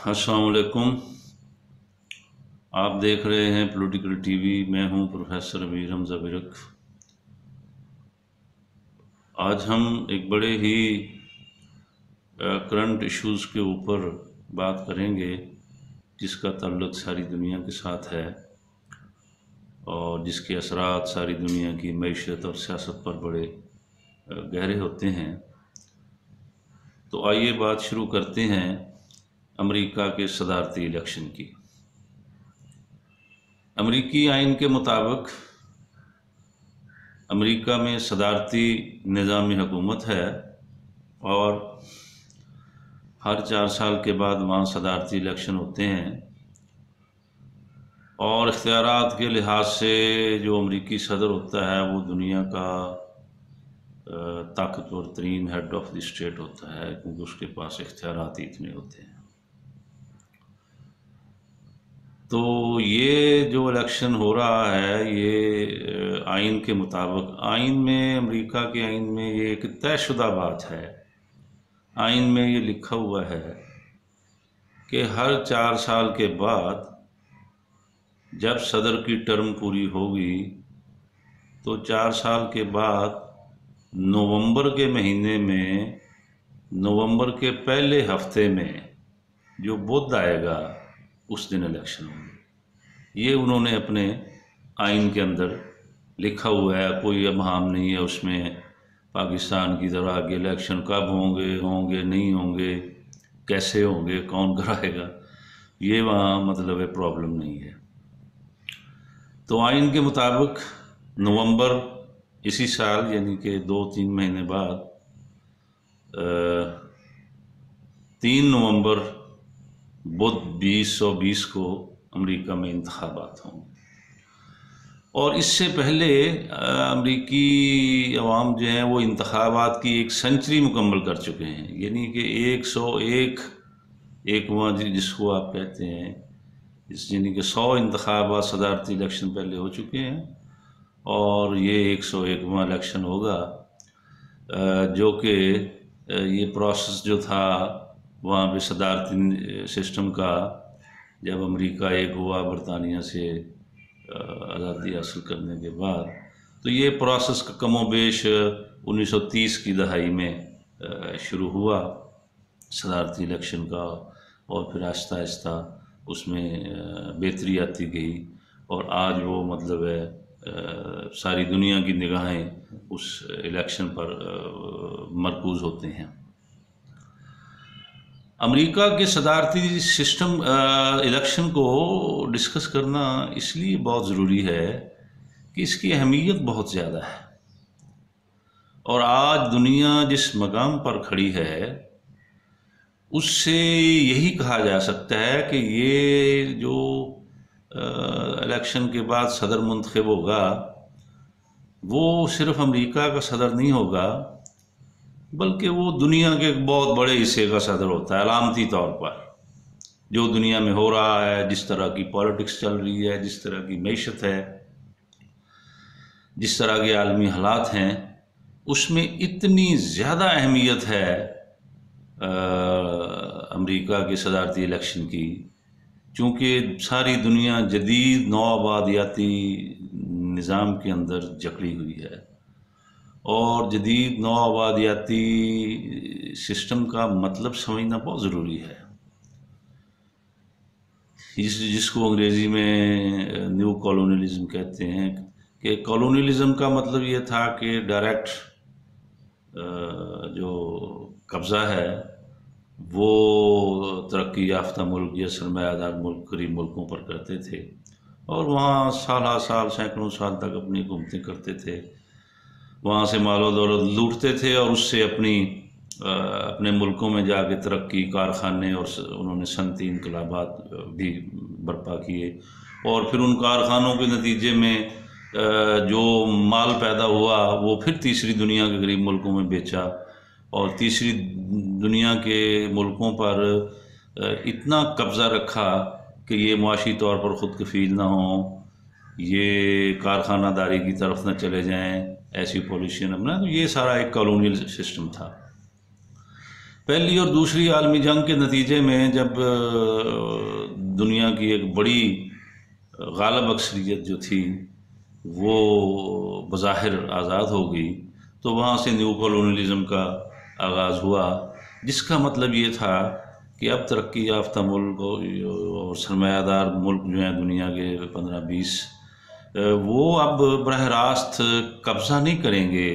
अस्सलाम वालेकुम। आप देख रहे हैं पॉलिटिकल टीवी। मैं हूं प्रोफेसर अमीर हमजा बिरक। आज हम एक बड़े ही करंट इश्यूज़ के ऊपर बात करेंगे जिसका ताल्लुक़ सारी दुनिया के साथ है और जिसके असरात सारी दुनिया की मईशत और सियासत पर बड़े गहरे होते हैं। तो आइए बात शुरू करते हैं अमेरिका के सदारती इलेक्शन की। अमेरिकी आइन के मुताबिक अमेरिका में सदारती निज़ामी हुकूमत है और हर 4 साल के बाद वहाँ सदारती इलेक्शन होते हैं और इख्तियारात के लिहाज से जो अमेरिकी सदर होता है वो दुनिया का ताकतवर तरीन हेड ऑफ द स्टेट होता है, क्योंकि उसके पास इख्तियारात ही इतने होते हैं। तो ये जो इलेक्शन हो रहा है ये आइन के मुताबिक, आइन में, अमेरिका के आइन में ये एक तयशुदा बात है। आइन में ये लिखा हुआ है कि हर 4 साल के बाद जब सदर की टर्म पूरी होगी तो 4 साल के बाद नवंबर के महीने में, नवंबर के पहले हफ्ते में जो बुध आएगा उस दिन इलेक्शन होंगे। ये उन्होंने अपने आइन के अंदर लिखा हुआ है। कोई अबहम नहीं है उसमें पाकिस्तान की तरह कि इलेक्शन कब होंगे नहीं होंगे, कैसे होंगे, कौन कराएगा, ये वहाँ मतलब है प्रॉब्लम नहीं है। तो आइन के मुताबिक नवंबर इसी साल यानी कि 2-3 महीने बाद 3 नवंबर बुध 2020 को अमेरिका में इंतखाबात होंगे। और इससे पहले अमेरिकी अवाम जो हैं वो इंतखाबात की एक सेंचुरी मुकम्मल कर चुके हैं, यानी कि 101वां जिसको आप कहते हैं, यानी कि 100 इंतखाबात सदारती इलेक्शन पहले हो चुके हैं और ये 101वां इलेक्शन होगा। जो कि ये प्रोसेस जो था वहाँ पे सदारती सिस्टम का, जब अमेरिका एक हुआ बरतानिया से आज़ादी हासिल करने के बाद, तो ये प्रोसेस का कमोबेश 1930 की दहाई में शुरू हुआ सदारती इलेक्शन का, और फिर आहिस्ता आहिस्ता उसमें बेहतरी आती गई और आज वो मतलब है सारी दुनिया की निगाहें उस इलेक्शन पर मरकूज़ होते हैं। अमेरिका के सदारती सिस्टम इलेक्शन को डिस्कस करना इसलिए बहुत ज़रूरी है कि इसकी अहमियत बहुत ज़्यादा है और आज दुनिया जिस मकाम पर खड़ी है उससे यही कहा जा सकता है कि ये जो इलेक्शन के बाद सदर मुंतखब होगा वो सिर्फ अमेरिका का सदर नहीं होगा, बल्कि वो दुनिया के एक बहुत बड़े हिस्से का सदर होता है। अलामती तौर पर जो दुनिया में हो रहा है, जिस तरह की पॉलिटिक्स चल रही है, जिस तरह की मईशत है, जिस तरह के आलमी हालात हैं, उसमें इतनी ज़्यादा अहमियत है अमेरिका के सदारती इलेक्शन की, चूँकि सारी दुनिया जदीद नौआबादियाती निज़ाम के अंदर जकड़ी हुई है और जदीद नौआबादियाती सिस्टम का मतलब समझना बहुत ज़रूरी है। जिसको अंग्रेज़ी में न्यू कॉलोनियलिज़म कहते हैं, कि कॉलोनियलिज़म का मतलब ये था कि डायरेक्ट जो कब्ज़ा है वो तरक्की याफ्ता मुल्क या सरमायादार मुल्क गरीब मुल्कों पर करते थे और वहाँ साल साल सैकड़ों साल तक अपनी हुकूमतें करते थे, वहाँ से मालो दौलत लूटते थे और उससे अपने मुल्कों में जाके तरक्की, कारखाने, और उन्होंने सनती इनकलाबात भी बर्पा किए और फिर उन कारखानों के नतीजे में जो माल पैदा हुआ वो फिर तीसरी दुनिया के गरीब मुल्कों में बेचा और तीसरी दुनिया के मुल्कों पर इतना कब्ज़ा रखा कि ये मुआशी तौर पर ख़ुद कफ़ील ना हो, ये कारखानादारी की तरफ ना चले जाएं, ऐसी पॉलिसी न बनाए। तो ये सारा एक कॉलोनियल सिस्टम था। पहली और दूसरी आलमी जंग के नतीजे में जब दुनिया की एक बड़ी गालिब अक्सरियत जो थी वो बज़ाहिर आज़ाद हो गई, तो वहाँ से न्यू कॉलोनियलिज़म का आगाज़ हुआ, जिसका मतलब ये था कि अब तरक्की याफ्ता मुल्क और सरमायादार मुल्क जो हैं दुनिया के 15-20, वो अब बरह रास्त कब्ज़ा नहीं करेंगे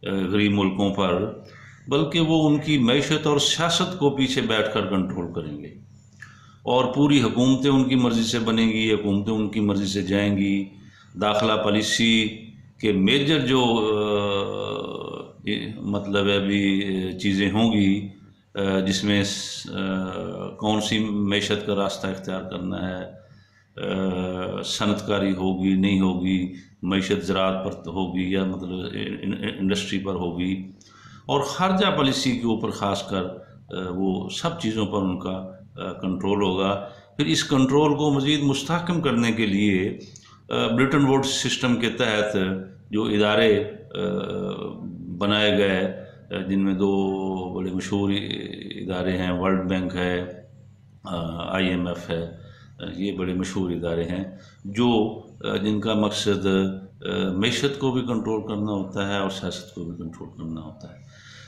गरीब मुल्कों पर, बल्कि वो उनकी मईशत और सियासत को पीछे बैठकर कंट्रोल करेंगे और पूरी हुकूमतें उनकी मर्ज़ी से बनेंगी, हुकूमतें उनकी मर्ज़ी से जाएंगी। दाखिला पॉलिसी के मेजर जो मतलब है अभी चीज़ें होंगी, जिसमें कौन सी मईशत का रास्ता इख्तियार करना है, सनतकारी होगी नहीं होगी, मईशत ज़राअत पर होगी या मतलब इंडस्ट्री पर होगी, और ख़ारजा पॉलिसी के ऊपर ख़ास कर वो सब चीज़ों पर उनका कंट्रोल होगा। फिर इस कंट्रोल को मज़ीद मुस्तहकम करने के लिए ब्रिटन वुड्स सिस्टम के तहत जो इदारे बनाए गए, जिनमें दो बड़े मशहूर इदारे हैं, वर्ल्ड बैंक है, IMF है, ये बड़े मशहूर इदारे हैं जो जिनका मकसद मईशत को भी कंट्रोल करना होता है और सियासत को भी कंट्रोल करना होता है।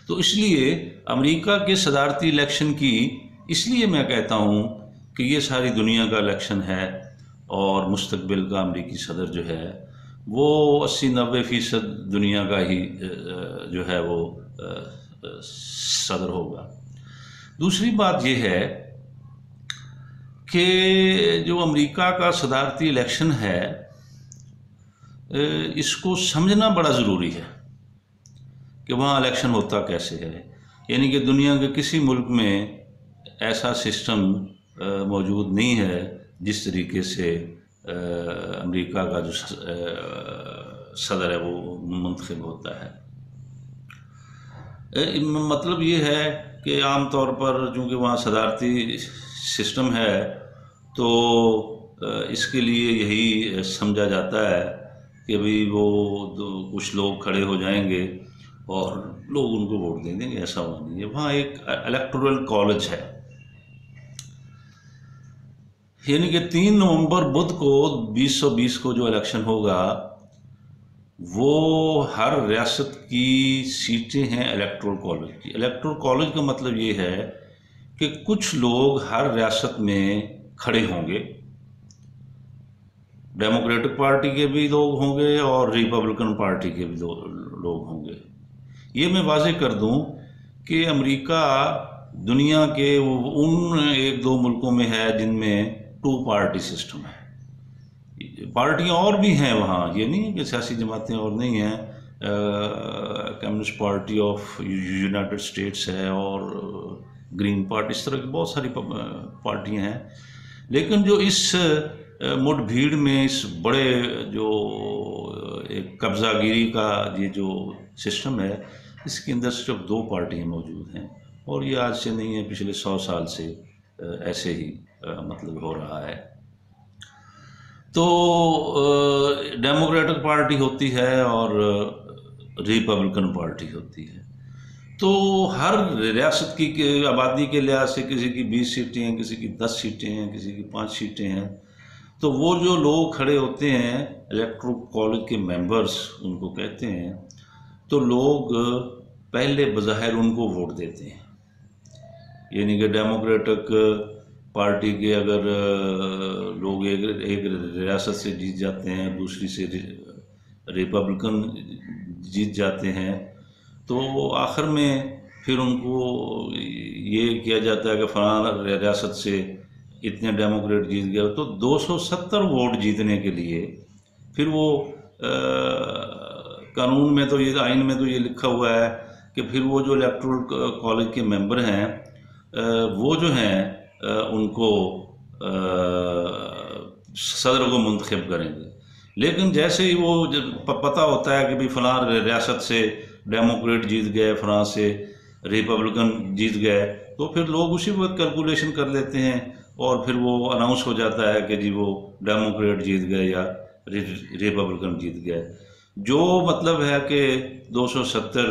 तो इसलिए अमेरिका के सदारती इलेक्शन की, इसलिए मैं कहता हूँ कि ये सारी दुनिया का इलेक्शन है और मुस्तकबिल का अमेरिकी सदर जो है वो 80-90% दुनिया का ही जो है वो सदर होगा। दूसरी बात यह है कि जो अमेरिका का सदारती इलेक्शन है, इसको समझना बड़ा ज़रूरी है कि वहाँ इलेक्शन होता कैसे है। यानी कि दुनिया के किसी मुल्क में ऐसा सिस्टम मौजूद नहीं है जिस तरीके से अमेरिका का जो सदर है वो मुंतखब होता है। मतलब ये है कि आम तौर पर चूँकि वहाँ सदारती सिस्टम है तो इसके लिए यही समझा जाता है कि भाई वो कुछ लोग खड़े हो जाएंगे और लोग उनको वोट दे देंगे, ऐसा हुआ नहीं है। वहाँ एक इलेक्टोरल कॉलेज है, यानी कि 3 नवंबर बुध को 2020 को जो इलेक्शन होगा वो हर रियासत की सीटें हैं इलेक्टोरल कॉलेज की। इलेक्टोरल कॉलेज का मतलब ये है कि कुछ लोग हर रियासत में खड़े होंगे, डेमोक्रेटिक पार्टी के भी लोग होंगे और रिपब्लिकन पार्टी के भी लोग होंगे। ये मैं वाज़ेह कर दूं कि अमेरिका दुनिया के उन 1-2 मुल्कों में है जिनमें 2 पार्टी सिस्टम है। पार्टियां और भी हैं वहाँ, ये नहीं है कि सियासी जमातें और नहीं हैं। Communist party of United states है और ग्रीन पार्टी, इस तरह की बहुत सारी पार्टियां हैं। लेकिन जो इस मुठभीड़ में, इस बड़े जो एक कब्जागिरी का ये जो सिस्टम है, इसके अंदर सिर्फ 2 पार्टियां मौजूद हैं और ये आज से नहीं है, पिछले 100 साल से ऐसे ही मतलब हो रहा है। तो डेमोक्रेटिक पार्टी होती है और रिपब्लिकन पार्टी होती है। तो हर रियासत की आबादी के लिहाज से किसी की 20 सीटें हैं, किसी की 10 सीटें हैं, किसी की 5 सीटें हैं। तो वो जो लोग खड़े होते हैं इलेक्टोरल कॉलेज के मेंबर्स उनको कहते हैं, तो लोग पहले बज़ाहिर उनको वोट देते हैं। यानी कि डेमोक्रेटिक पार्टी के अगर लोग एक रियासत से जीत जाते हैं, दूसरी से रिपब्लिकन जीत जाते हैं, तो आखिर में फिर उनको ये किया जाता है कि फलाना रियासत से इतने डेमोक्रेट जीत गया, तो 270 वोट जीतने के लिए फिर वो कानून में तो ये, आइन में तो ये लिखा हुआ है कि फिर वो जो इलेक्टोरल कॉलेज के मेंबर हैं वो जो हैं उनको सदर को मुंतखब करेंगे। लेकिन जैसे ही वो पता होता है कि भाई फलां रियासत से डेमोक्रेट जीत गए, फलां से रिपब्लिकन जीत गए, तो फिर लोग उसी वक्त कैलकुलेशन कर लेते हैं और फिर वो अनाउंस हो जाता है कि जी वो डेमोक्रेट जीत गए या रिपब्लिकन जीत गए। जो मतलब है कि 270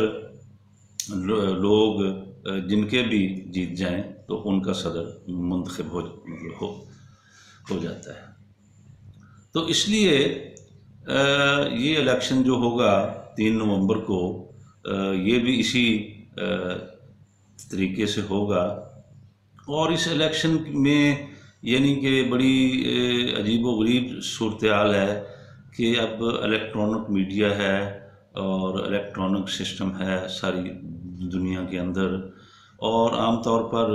लोग जिनके भी जीत जाएं तो उनका सदर मुंतखब हो जाता है। तो इसलिए ये इलेक्शन जो होगा 3 नवंबर को, ये भी इसी तरीके से होगा। और इस इलेक्शन में यानी कि बड़ी अजीबोगरीब सूरत हाल है कि अब इलेक्ट्रॉनिक मीडिया है और इलेक्ट्रॉनिक सिस्टम है सारी दुनिया के अंदर। और आम तौर पर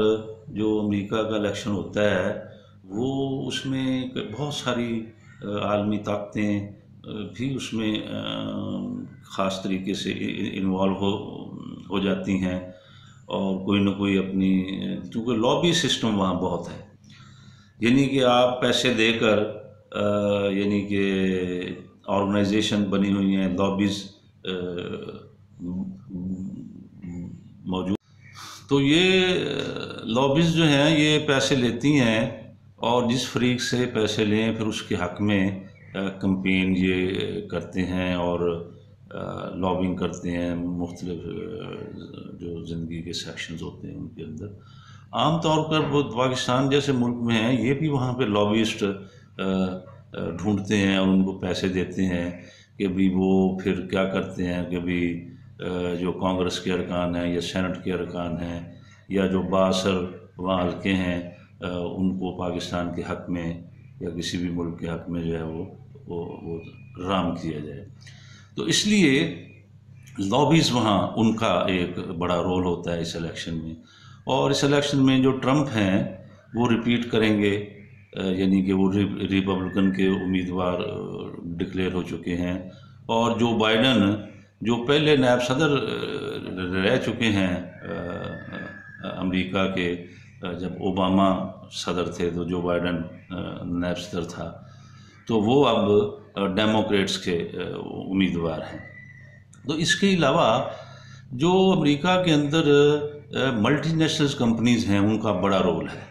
जो अमेरिका का इलेक्शन होता है वो उसमें बहुत सारी आलमी ताकतें भी उसमें ख़ास तरीके से इन्वॉल्व हो जाती हैं। और कोई ना कोई अपनी, क्योंकि लॉबी सिस्टम वहाँ बहुत है, यानी कि आप पैसे देकर यानी कि ऑर्गेनाइजेशन बनी हुई हैं, लॉबीज़ मौजूद। तो ये लॉबीज़ जो हैं ये पैसे लेती हैं और जिस फरीक से पैसे लें फिर उसके हक़ में कैंपेन ये करते हैं और लॉबिंग करते हैं मुख्तलिफ जो ज़िंदगी के सेक्शंस होते हैं उनके अंदर। आम तौर पर वो पाकिस्तान जैसे मुल्क में हैं, ये भी वहाँ पे लॉबिस्ट ढूंढते हैं और उनको पैसे देते हैं कि भी वो फिर क्या करते हैं कि भी जो कांग्रेस के अरकान हैं या सेनेट के अरकान हैं या जो बासर वहाँ हल्के हैं उनको पाकिस्तान के हक़ में या किसी भी मुल्क के हक़ में जो है वो राम किया जाए। तो इसलिए लॉबीज़ वहाँ उनका एक बड़ा रोल होता है इस इलेक्शन में। और इस इलेक्शन में जो ट्रंप हैं वो रिपीट करेंगे, यानी कि वो रिपब्लिकन के उम्मीदवार डिक्लेयर हो चुके हैं। और जो बाइडन जो पहले नायब सदर रह चुके हैं अमेरिका के, जब ओबामा सदर थे तो जो बाइडन नायब सदर था, तो वो अब डेमोक्रेट्स के उम्मीदवार हैं। तो इसके अलावा जो अमेरिका के अंदर मल्टीनेशनल कंपनीज़ हैं उनका बड़ा रोल है,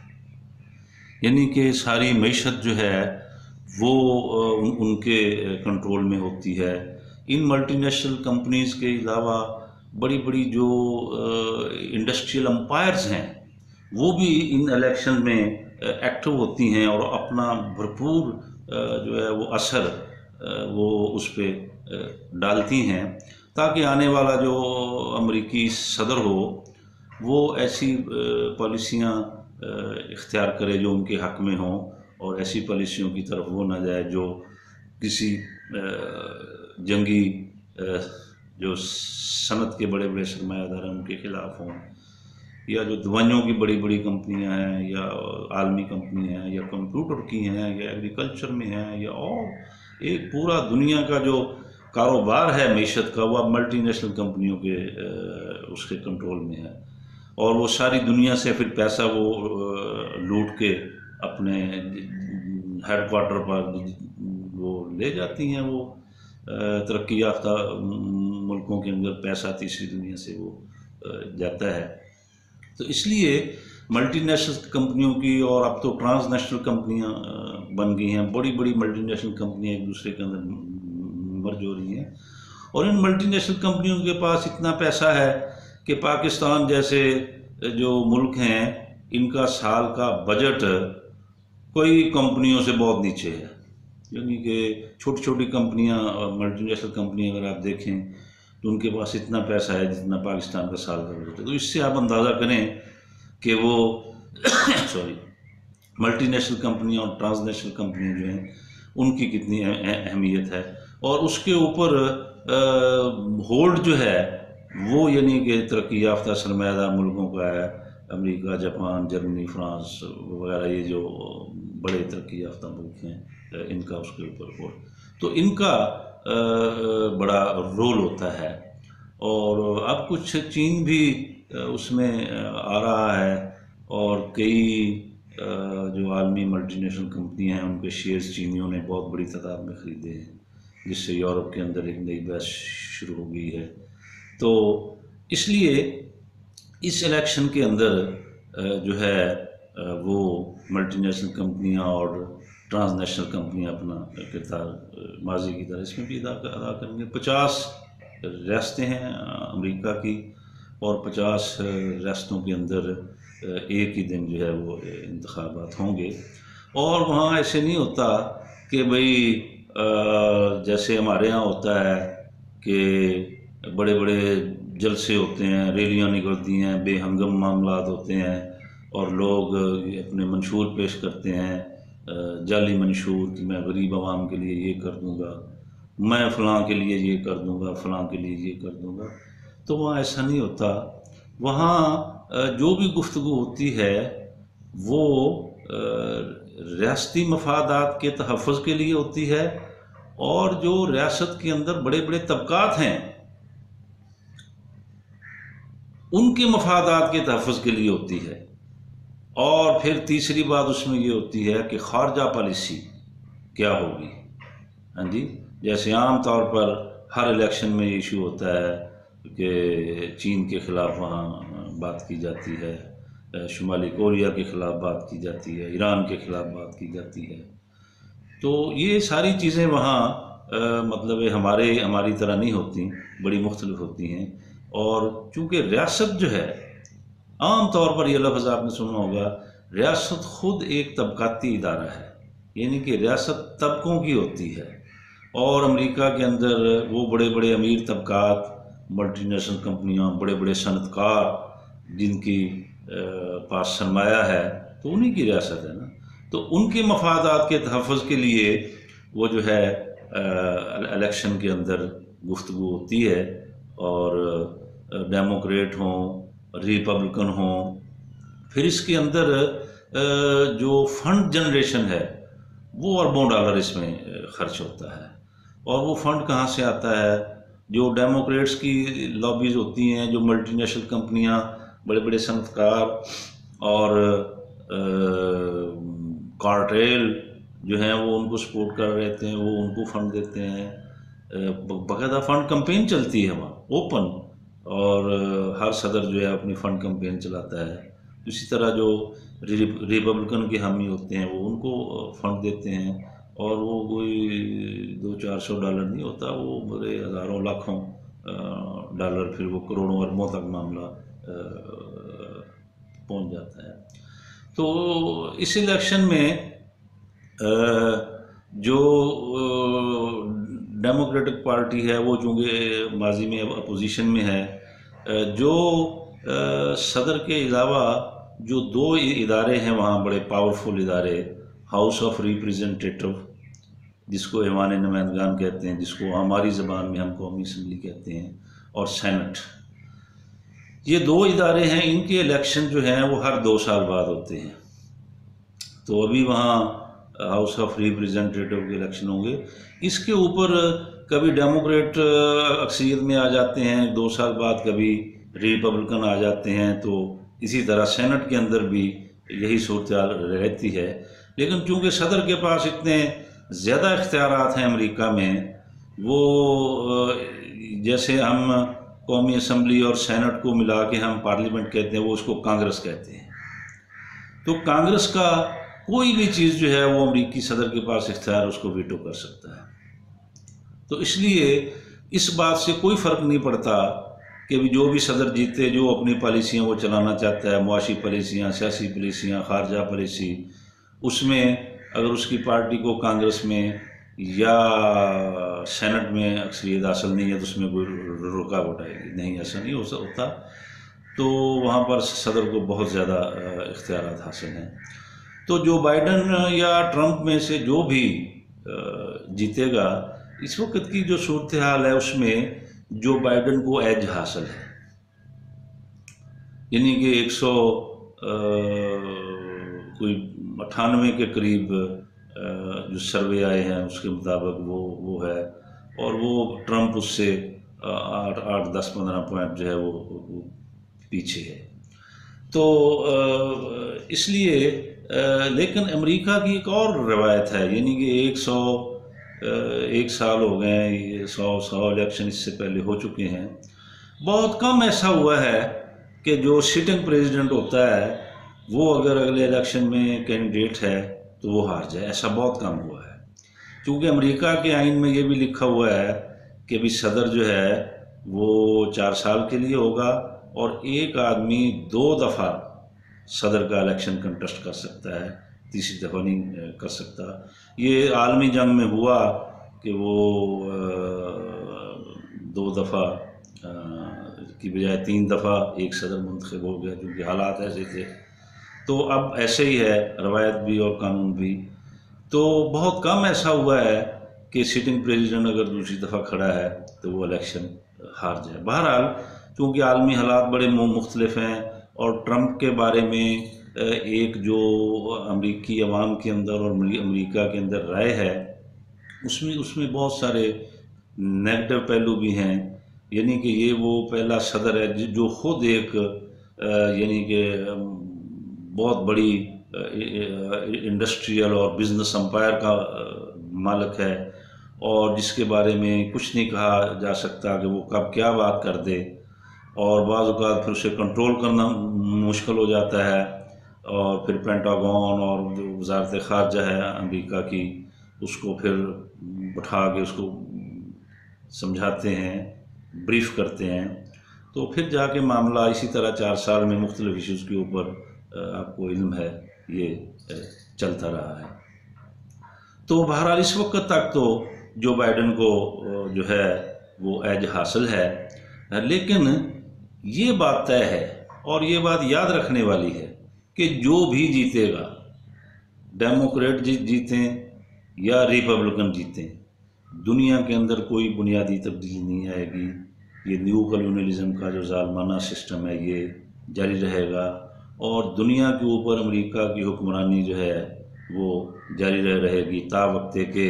यानी कि सारी मईशत जो है वो उनके कंट्रोल में होती है। इन मल्टीनेशनल कंपनीज़ के अलावा बड़ी बड़ी जो इंडस्ट्रियल एम्पायर्स हैं वो भी इन इलेक्शन में एक्टिव होती हैं और अपना भरपूर जो है वो असर वो उस पर डालती हैं ताकि आने वाला जो अमेरिकी सदर हो वो ऐसी पॉलिसियाँ इख्तियार करे जो उनके हक़ में हों और ऐसी पॉलिसियों की तरफ वो ना जाए जो किसी जंगी जो सनत के बड़े बड़े सरमायादार हैं उनके ख़िलाफ़ हों, या जो दवाइयों की बड़ी बड़ी कंपनियां हैं या आलमी कंपनियां हैं या कंप्यूटर की हैं या एग्रीकल्चर में हैं या और एक पूरा दुनिया का जो कारोबार है मईशत का वो अब मल्टीनेशनल कंपनियों के उसके कंट्रोल में है। और वो सारी दुनिया से फिर पैसा वो लूट के अपने हेडक्वार्टर पर वो ले जाती हैं। वो तरक्की याफ्ता मुल्कों के अंदर पैसा तीसरी दुनिया से वो जाता है। तो इसलिए मल्टीनेशनल कंपनियों की और अब तो ट्रांसनेशनल कंपनियां बन गई हैं, बड़ी बड़ी मल्टीनेशनल कंपनियां एक दूसरे के अंदर मर्ज हो रही हैं। और इन मल्टीनेशनल कंपनियों के पास इतना पैसा है कि पाकिस्तान जैसे जो मुल्क हैं इनका साल का बजट कोई कंपनियों से बहुत नीचे है, यानी कि छोटी छोटी कंपनियां और मल्टीनेशनल कंपनियां अगर आप देखें तो उनके पास इतना पैसा है जितना पाकिस्तान का साल का बजट है। तो इससे आप अंदाज़ा करें कि वो सॉरी मल्टीनेशनल कंपनियां और ट्रांसनेशनल कंपनियां जो हैं उनकी कितनी अहमियत है। और उसके ऊपर होल्ड जो है वो यानी कि तरक्की याफ्ता सरमायादार मुल्कों का है, अमेरिका, जापान, जर्मनी, फ्रांस वगैरह, ये जो बड़े तरक्की याफ्ता मुल्क हैं इनका उसके ऊपर होल्ड, तो इनका बड़ा रोल होता है। और अब कुछ चीन भी उसमें आ रहा है और कई जो आलमी मल्टीनेशनल कंपनियां हैं उनके शेयर्स चीनियों ने बहुत बड़ी तादाद में ख़रीदे हैं, जिससे यूरोप के अंदर एक नई बहस शुरू हो गई है। तो इसलिए इस इलेक्शन के अंदर जो है वो मल्टीनेशनल कंपनियां और ट्रांसनेशनल कंपनियां अपना किरदार माजी की तरह इसमें भी अदा करेंगे। 50 रियासतें हैं अमेरिका की और 50 रियासतों के अंदर एक ही दिन जो है वो इंतखाबात होंगे। और वहाँ ऐसे नहीं होता कि भाई जैसे हमारे यहाँ होता है कि बड़े बड़े जलसे होते हैं, रैलियाँ निकलती हैं, बेहंगम मामलात होते हैं और लोग अपने मंशूर पेश करते हैं, जाली मंशूर कि मैं गरीब आवाम के लिए ये कर दूंगा, मैं फ़लाँ के लिए ये कर दूंगा, फ़लाँ के लिए ये कर दूंगा। तो वहाँ ऐसा नहीं होता। वहाँ जो भी गुफ्तगू होती है वो रियासती मफादात के तहफ़्फ़ुज़ के लिए होती है और जो रियासत के अंदर बड़े बड़े तबकात हैं उनके मफादात के तहफ़्फ़ुज़ के लिए होती है। और फिर तीसरी बात उसमें ये होती है कि ख़ारजा पॉलिसी क्या होगी। हाँ जी, जैसे आम तौर पर हर इलेक्शन में इशू होता है कि चीन के ख़िलाफ़ वहाँ बात की जाती है, शुमाली कोरिया के ख़िलाफ़ बात की जाती है, ईरान के ख़िलाफ़ बात की जाती है। तो ये सारी चीज़ें वहाँ मतलब हमारी तरह नहीं होती, बड़ी मुख्तलिफ होती हैं। और चूँकि रियासत जो है, आम तौर पर यह लफ्ज़ आपने सुना होगा, रियासत ख़ुद एक तबकाती इदारा है, यानी कि रियासत तबकों की होती है। और अमेरिका के अंदर वो बड़े बड़े अमीर तबकात, मल्टीनेशनल कंपनियां, बड़े बड़े सनतकार जिनकी पास सरमाया है, तो उन्हीं की रियासत है ना। तो उनके मफादात के तहफ़्फ़ुज़ के लिए वो जो है इलेक्शन के अंदर गुफ्तगू होती है। और डेमोक्रेट हों, रिपब्लिकन हों, फिर इसके अंदर जो फंड जनरेशन है वो अरबों डॉलर इसमें खर्च होता है। और वो फंड कहाँ से आता है? जो डेमोक्रेट्स की लॉबीज़ होती हैं, जो मल्टीनेशनल कंपनियां, बड़े बड़े सनतकार और कार्टेल जो हैं वो उनको सपोर्ट कर रहे थे, वो उनको फंड देते हैं। बाकायदा फ़ंड कैंपेन चलती है वहाँ ओपन, और हर सदर जो है अपनी फ़ंड कैंपेन चलाता है। इसी तरह जो रिपब्लिकन के हामी होते हैं वो उनको फंड देते हैं, और वो कोई $200-400 नहीं होता, वो बड़े हज़ारों लाखों डॉलर, फिर वो करोड़ों अरबों तक मामला पहुंच जाता है। तो इस इलेक्शन में जो डेमोक्रेटिक पार्टी है वो चूँकि माजी में अपोजिशन में है, जो सदर के अलावा जो 2 इदारे हैं वहाँ बड़े पावरफुल इदारे, हाउस ऑफ रिप्रेजेंटेटिव जिसको ऐवान नुमाइंदगान कहते हैं, जिसको हमारी ज़बान में हम कौमी असम्बली कहते हैं, और सेनेट, ये 2 इदारे हैं। इनके इलेक्शन जो हैं वो हर 2 साल बाद होते हैं। तो अभी वहाँ हाउस ऑफ रिप्रेजेंटेटिव के इलेक्शन होंगे। इसके ऊपर कभी डेमोक्रेट अक्सरियत में आ जाते हैं 2 साल बाद, कभी रिपब्लिकन आ जाते हैं। तो इसी तरह सेनेट के अंदर भी यही सूरत रहती है। लेकिन चूँकि सदर के पास इतने ज़्यादा इख्तियारात हैं अमेरिका में, वो जैसे हम कौमी असम्बली और सेनेट को मिला के हम पार्लियामेंट कहते हैं, वो उसको कांग्रेस कहते हैं। तो कांग्रेस का कोई भी चीज़ जो है वो अमेरिकी सदर के पास इख्तियार, उसको वीटो कर सकता है। तो इसलिए इस बात से कोई फ़र्क नहीं पड़ता कि जो भी सदर जीते, जो अपनी पॉलिसियाँ वो चलाना चाहता है, मुआशी पॉलिसियाँ, सियासी पॉलिसियाँ, खारजा पॉलिसी, उसमें अगर उसकी पार्टी को कांग्रेस में या सेनेट में अक्सरियत हासिल नहीं है तो उसमें कोई रुकावट आएगी नहीं, ऐसा नहीं होता। तो वहाँ पर सदर को बहुत ज़्यादा इख्तियारात हासिल हैं। तो जो बाइडन या ट्रंप में से जो भी जीतेगा, इस वक्त की जो सूरत हाल है उसमें जो बाइडन को एज हासिल है, यानी कि 198 के करीब जो सर्वे आए हैं उसके मुताबिक वो है, और वो ट्रंप उससे 8-10-15 पॉइंट जो है वो पीछे है। तो इसलिए लेकिन अमेरिका की एक और रवायत है, यानी कि 1 साल हो गए हैं, ये 100 इलेक्शन इससे पहले हो चुके हैं। बहुत कम ऐसा हुआ है कि जो सिटिंग प्रेसिडेंट होता है वो अगर अगले इलेक्शन में कैंडिडेट है तो वो हार जाए, ऐसा बहुत कम हुआ है। क्योंकि अमेरिका के आइन में ये भी लिखा हुआ है कि भी सदर जो है वो 4 साल के लिए होगा, और एक आदमी 2 दफ़ा सदर का इलेक्शन कंटेस्ट कर सकता है, तीसरी दफ़ा नहीं कर सकता। ये आलमी जंग में हुआ कि वो 2 दफ़ा की बजाय 3 दफ़ा एक सदर मुंतखब हो गया, क्योंकि हालात ऐसे थे। तो अब ऐसे ही है, रवायत भी और कानून भी। तो बहुत कम ऐसा हुआ है कि सिटिंग प्रेसिडेंट अगर दूसरी दफ़ा खड़ा है तो वो इलेक्शन हार जाए। बहरहाल क्योंकि आलमी हालात बड़े मुख्तलिफ हैं, और ट्रंप के बारे में एक जो अमरीकी अवाम के अंदर और अमरीका के अंदर राय है, उसमें उसमें बहुत सारे नेगेटिव पहलू भी हैं। यानी कि ये वो पहला सदर है जो खुद एक यानी कि बहुत बड़ी इंडस्ट्रियल और बिजनेस एम्पायर का मालिक है, और जिसके बारे में कुछ नहीं कहा जा सकता कि वो कब क्या बात कर दे, और बाज़ औक़ात फिर उसे कंट्रोल करना मुश्किल हो जाता है। और फिर पेंटागन और जो वजारत ख़ारजा है अमेरिका की, उसको फिर बैठा के उसको समझाते हैं, ब्रीफ करते हैं, तो फिर जाके मामला इसी तरह 4 साल में मुख्तलिफ इश्यूज़ के ऊपर आपको इल्म है ये चलता रहा है। तो बहरहाल इस वक्त तक तो जो बाइडन को जो है वो एज हासिल है, लेकिन ये बात तय है और ये बात याद रखने वाली है कि जो भी जीतेगा, डेमोक्रेट जीतें या रिपब्लिकन जीतें, दुनिया के अंदर कोई बुनियादी तब्दीली नहीं आएगी। ये न्यू कॉलोनियलिज्म का जो जालमाना सिस्टम है ये जारी रहेगा, और दुनिया के ऊपर अमेरिका की हुक्मरानी जो है वो जारी रहेगी ता वक्त के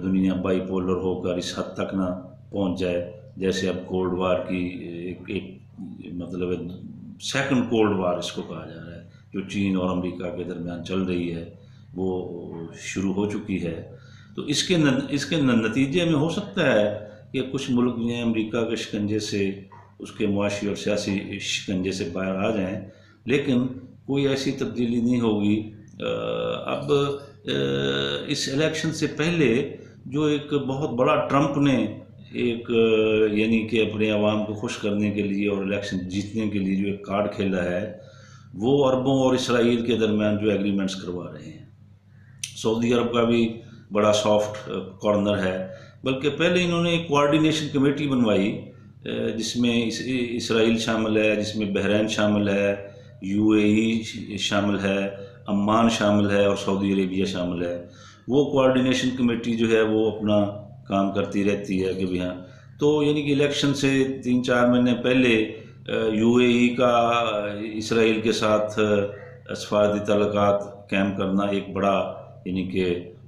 दुनिया बाईपोलर होकर इस हद तक ना पहुंच जाए जैसे अब कोल्ड वार की एक मतलब सेकंड कोल्ड वार इसको कहा जा रहा है, जो चीन और अमेरिका के दरमियान चल रही है वो शुरू हो चुकी है। तो इसके नतीजे में हो सकता है कि कुछ मुल्क जो हैं अमेरिका के शिकंजे से, उसके मुआशी और सियासी शिकंजे से बाहर आ जाएं, लेकिन कोई ऐसी तब्दीली नहीं होगी। अब इस इलेक्शन से पहले जो एक बहुत बड़ा ट्रंप ने एक यानी कि अपने आवाम को खुश करने के लिए और इलेक्शन जीतने के लिए जो एक कार्ड खेला है, वो अरबों और इसराइल के दरमियान जो एग्रीमेंट्स करवा रहे हैं। सऊदी अरब का भी बड़ा सॉफ्ट कॉर्नर है, बल्कि पहले इन्होंने एक कोऑर्डिनेशन कमेटी बनवाई जिसमें इसराइल शामिल है, जिसमें बहरीन शामिल है, यूएई शामिल है, अम्मान शामिल है और सऊदी अरेबिया शामिल है। वो कोऑर्डिनेशन कमेटी जो है वो अपना काम करती रहती है कि भी हाँ, तो यानी कि इलेक्शन से 3-4 महीने पहले यूएई का इसराइल के साथ सफारती तल्लुकात कायम करना एक बड़ा यानी कि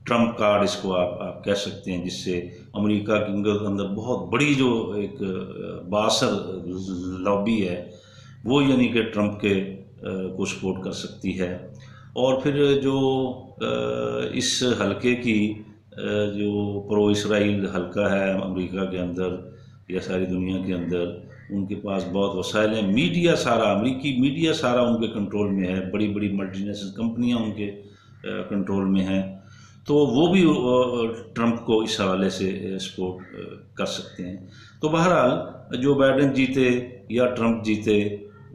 ट्रंप कार्ड इसको आप कह सकते हैं, जिससे अमेरिका के अंदर बहुत बड़ी जो एक बासर लॉबी है वो यानी कि ट्रंप के को सपोर्ट कर सकती है। और फिर जो इस हलके की जो प्रो इसराइल हलका है अमेरिका के अंदर या सारी दुनिया के अंदर, उनके पास बहुत वसाइल हैं। मीडिया सारा, अमेरिकी मीडिया सारा उनके कंट्रोल में है, बड़ी बड़ी मल्टीनेशनल कंपनियां उनके कंट्रोल में हैं, तो वो भी ट्रंप को इस हवाले से सपोर्ट कर सकते हैं। तो बहरहाल जो बाइडन जीते या ट्रंप जीते,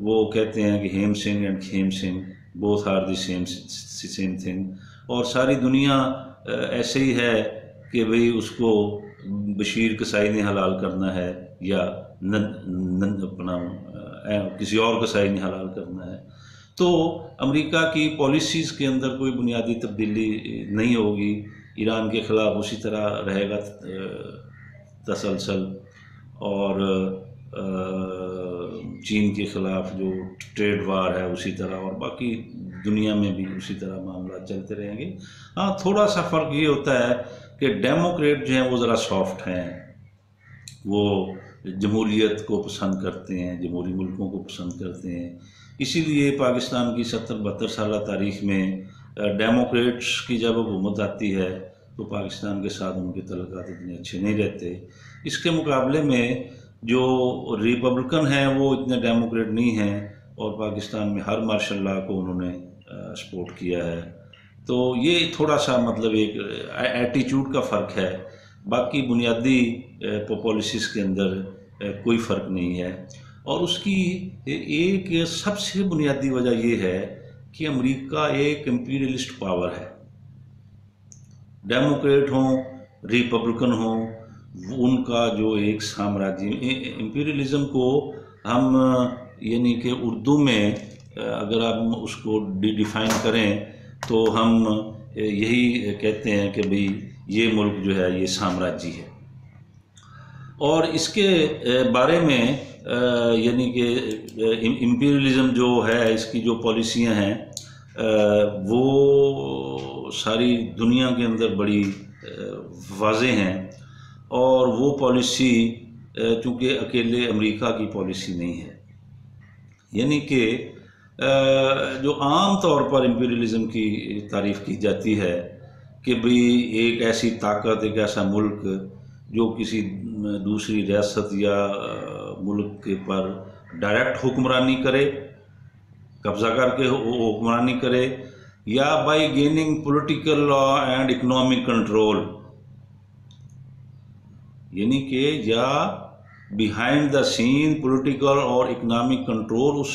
वो कहते हैं कि Hem Singh and Khem Singh both are the same thing, और सारी दुनिया ऐसे ही है कि भाई उसको बशीर कसाई ने हलाल करना है या अपना किसी और कसाई ने हलाल करना है। तो अमेरिका की पॉलिसीज़ के अंदर कोई बुनियादी तब्दीली नहीं होगी। ईरान के ख़िलाफ़ उसी तरह रहेगा तसलसल, और चीन के ख़िलाफ़ जो ट्रेड वार है उसी तरह, और बाकी दुनिया में भी उसी तरह मामला चलते रहेंगे। हाँ, थोड़ा सा फ़र्क ये होता है कि डेमोक्रेट जो हैं वो ज़रा सॉफ्ट हैं, वो जमहूरियत को पसंद करते हैं, जमहूरी मुल्कों को पसंद करते हैं। इसीलिए पाकिस्तान की 70-72 साल तारीख़ में डेमोक्रेट्स की जब हुकूमत आती है तो पाकिस्तान के साथ उनके तल्लुकात इतने अच्छे नहीं रहते। इसके मुकाबले में जो रिपब्लिकन हैं वो इतने डेमोक्रेट नहीं हैं, और पाकिस्तान में हर मार्शल लॉ को उन्होंने सपोर्ट किया है। तो ये थोड़ा सा मतलब एक एटीट्यूड का फ़र्क है, बाकी बुनियादी पॉलिसीज़ के अंदर कोई फ़र्क नहीं है। और उसकी एक सबसे बुनियादी वजह ये है कि अमेरिका एक इम्पीरियलिस्ट पावर है। डेमोक्रेट हों, रिपब्लिकन हों, उनका जो एक साम्राज्य, इम्पीरियलिज्म को हम यानी कि उर्दू में अगर हम उसको डिफाइन करें तो हम यही कहते हैं कि भाई ये मुल्क जो है ये साम्राज्य है। और इसके बारे में यानी कि इम्पीरियलिज्म जो है, इसकी जो पॉलिसियां हैं वो सारी दुनिया के अंदर बड़ी वाज़े हैं। और वो पॉलिसी चूँकि अकेले अमेरिका की पॉलिसी नहीं है, यानी कि जो आम तौर पर इम्पीरियलिज्म की तारीफ़ की जाती है कि भाई एक ऐसी ताकत, एक ऐसा मुल्क जो किसी दूसरी रियासत या मुल्क के पर डायरेक्ट हुक्मरानी करे, कब्ज़ा करके हुक्मरानी करे, या bye gaining political and economic control, यानी कि या बिहाइंड द सीन पॉलिटिकल और इकोनॉमिक कंट्रोल उस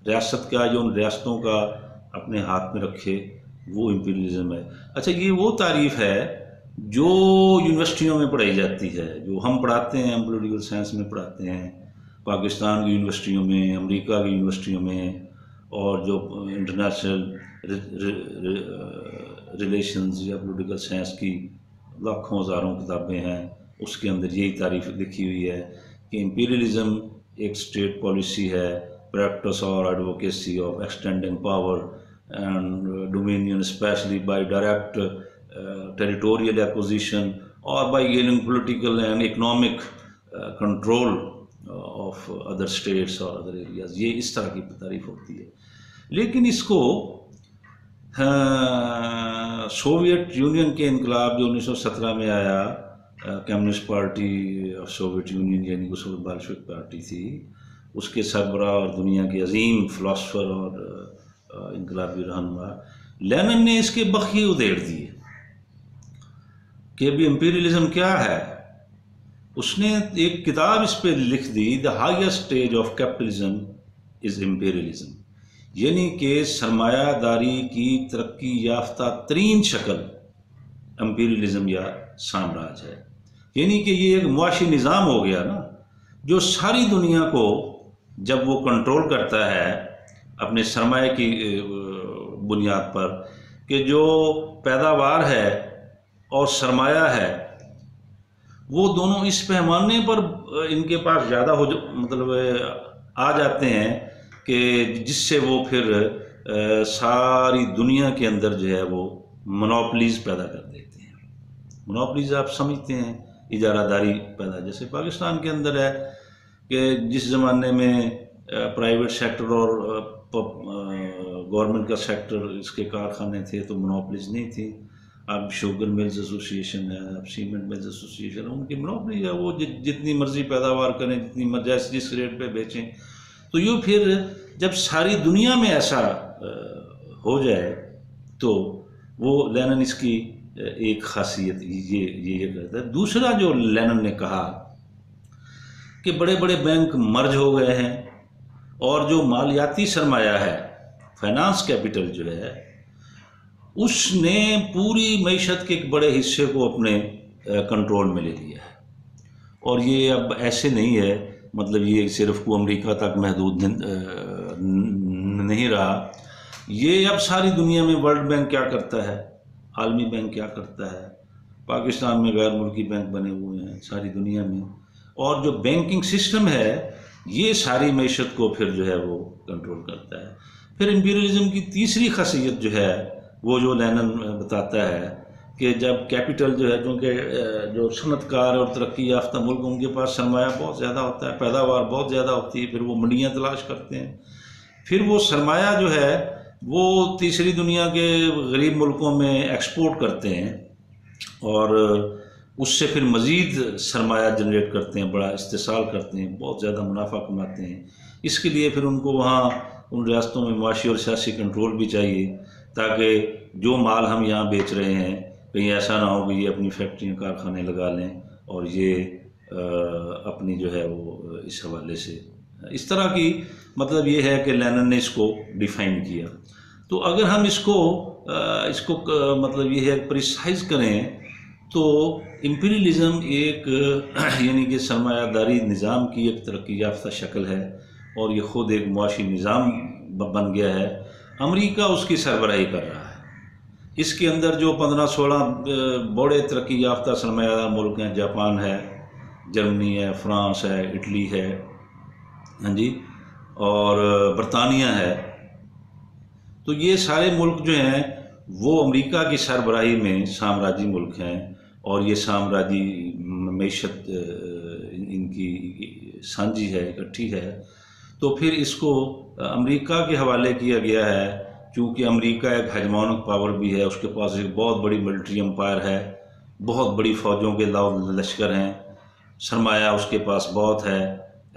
रियासत का, जो उन रियासतों का अपने हाथ में रखे, वो इम्पीरियलिज्म है। अच्छा, ये वो तारीफ़ है जो यूनिवर्सिटियों में पढ़ाई जाती है, जो हम पढ़ाते हैं, हम पॉलिटिकल साइंस में पढ़ाते हैं, पाकिस्तान की यूनिवर्सिटियों में, अमेरिका की यूनिवर्सिटियों में, और जो इंटरनेशनल रिलेशंस या पॉलिटिकल साइंस की लाखों हज़ारों किताबें हैं, उसके अंदर यही तारीफ लिखी हुई है कि इम्पीरियलिज्म एक स्टेट पॉलिसी है, प्रैक्टिस और advocacy of extending power and dominion specially by direct territorial acquisition और by gaining political and economic control of other states और अदर एरियाज। ये इस तरह की तारीफ होती है। लेकिन इसको सोवियत यूनियन के इनकलाब जो 1917 में आया, communist party of Soviet union यानी कि सोवियत बाल्शविक पार्टी थी, उसके सरबराह और दुनिया के अजीम फिलोसफर और इनकलाबी रहनुमा लेनिन ने इसके बखिए उधेड़ दिए कि अभी इम्पीरियलिज्म क्या है। उसने एक किताब इस पर लिख दी, the highest stage of capitalism is imperialism, यानी कि सरमायादारी की तरक्की याफ्ता तरीन शक्ल इम्पीरियलिज्म या साम्राज्य है। यानी कि ये एक मुआशी निज़ाम हो गया ना, जो सारी दुनिया को जब वो कंट्रोल करता है अपने सरमाए की बुनियाद पर, कि जो पैदावार है और सरमाया है वो दोनों इस पैमाने पर इनके पास ज़्यादा हो, मतलब आ जाते हैं कि जिससे वो फिर सारी दुनिया के अंदर जो है वो मोनोपलीज पैदा कर देते हैं। मोनोपलीज आप समझते हैं, इजारादारी पैदा, जैसे पाकिस्तान के अंदर है कि जिस ज़माने में प्राइवेट सेक्टर और गवर्नमेंट का सेक्टर, इसके कारखाने थे तो मोनोपलीज नहीं थी। अब शुगर मिल्स एसोसिएशन है, अब सीमेंट मिल्स एसोसिएशन है, उनकी मोनोपली है, वो जितनी मर्जी पैदावार करें, जितनी मर्जी जिस रेट पे बेचें। तो ये फिर जब सारी दुनिया में ऐसा हो जाए तो वो लेनिन इसकी एक खासियत ये कहता है। दूसरा जो लेनिन ने कहा कि बड़े बड़े बैंक मर्ज हो गए हैं और जो मालियाती सरमाया है, फाइनेंस कैपिटल जो है, उसने पूरी मईशत के एक बड़े हिस्से को अपने कंट्रोल में ले लिया है। और ये अब ऐसे नहीं है, मतलब ये सिर्फ को अमेरिका तक महदूद नहीं रहा, ये अब सारी दुनिया में वर्ल्ड बैंक क्या करता है, आलमी बैंक क्या करता है, पाकिस्तान में गैर मुल्की बैंक बने हुए हैं सारी दुनिया में, और जो बैंकिंग सिस्टम है ये सारी मईशत को फिर जो है वो कंट्रोल करता है। फिर इम्पीरियलिज्म की तीसरी खासियत जो है वो जो लेनिन बताता है कि जब कैपिटल जो है, क्योंकि जो सनतकार और तरक्की याफ्ता मुल्क, उनके पास सरमाया बहुत ज़्यादा होता है, पैदावार बहुत ज़्यादा होती है, फिर वो मंडियाँ तलाश करते हैं, फिर वो सरमाया जो है वो तीसरी दुनिया के गरीब मुल्कों में एक्सपोर्ट करते हैं और उससे फिर मज़ीद सरमाया जनरेट करते हैं, बड़ा इस्तेसाल करते हैं, बहुत ज़्यादा मुनाफा कमाते हैं। इसके लिए फिर उनको वहाँ उन रियासतों में माशी और सियासी कंट्रोल भी चाहिए, ताकि जो माल हम यहाँ बेच रहे हैं कहीं ऐसा ना हो कि ये अपनी फैक्ट्रियाँ कारखाने लगा लें और ये अपनी जो है वो इस हवाले से इस तरह की मतलब ये है कि लेनिन ने इसको डिफाइन किया। तो अगर हम इसको मतलब ये है प्रिसाइज करें तो इम्पीरियलिज़म एक यानी कि सरमायादारी निज़ाम की एक तरक्की याफ्ता शक्ल है और ये ख़ुद एक मुआशी निज़ाम बन गया है। अमेरिका उसकी सरबराही कर रहा है। इसके अंदर जो 15-16 बड़े तरक्की याफ्ता सरमायादार मुल्क हैं, जापान है, जर्मनी है, फ्रांस है, इटली है, हाँ जी, और बरतानिया है। तो ये सारे मुल्क जो हैं वो अमेरिका की सरबराही में साम्राज्य मुल्क हैं और ये साम्राज्य मईशत इनकी साझी है, इकट्ठी है। तो फिर इसको अमेरिका के हवाले किया गया है, क्योंकि अमेरिका एक हेजमोनिक पावर भी है, उसके पास एक बहुत बड़ी मिलिट्री एम्पायर है, बहुत बड़ी फ़ौजों के लश्कर हैं, सरमाया उसके पास बहुत है,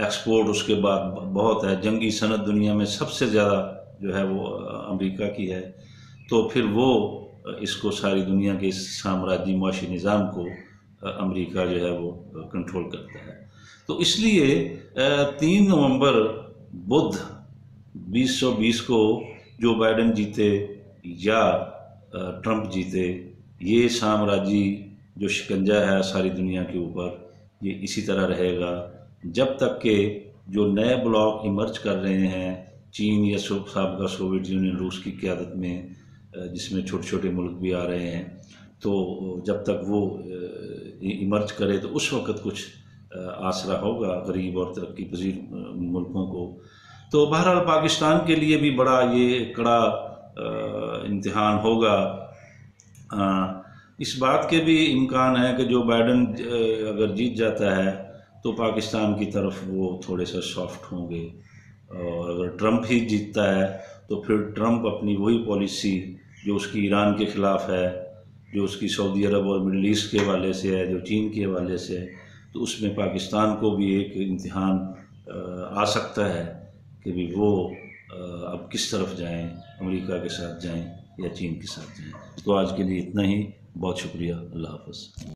एक्सपोर्ट उसके बाद बहुत है, जंगी सनत दुनिया में सबसे ज़्यादा जो है वो अमेरिका की है। तो फिर वो इसको सारी दुनिया के इस साम्राज्य मुआशी निज़ाम को अमेरिका जो है वो कंट्रोल करता है। तो इसलिए 3 नवंबर बुध 2020 को जो बाइडेन जीते या ट्रंप जीते, ये साम्राज्य जो शिकंजा है सारी दुनिया के ऊपर, ये इसी तरह रहेगा जब तक के जो नए ब्लॉक इमर्ज कर रहे हैं, चीन या साबका सोवियत यूनियन रूस की क़यादत में, जिसमें छोटे छोटे मुल्क भी आ रहे हैं। तो जब तक वो इमर्ज करे तो उस वक़्त कुछ आसरा होगा गरीब और तरक्की पजीर मुल्कों को। तो बहरहाल पाकिस्तान के लिए भी बड़ा ये कड़ा इम्तिहान होगा। इस बात के भी इम्कान है कि जो बाइडेन अगर जीत जाता है तो पाकिस्तान की तरफ वो थोड़े से सॉफ्ट होंगे, और अगर ट्रंप ही जीतता है तो फिर ट्रंप अपनी वही पॉलिसी जो उसकी ईरान के ख़िलाफ़ है, जो उसकी सऊदी अरब और मिडल ईस्ट के हवाले से है, जो चीन के हवाले से है, तो उसमें पाकिस्तान को भी एक इम्तिहान आ सकता है कि भी वो अब किस तरफ जाएं, अमेरिका के साथ जाएं या चीन के साथ जाएं। तो आज के लिए इतना ही। बहुत शुक्रिया। अल्लाह हाफ़िज़।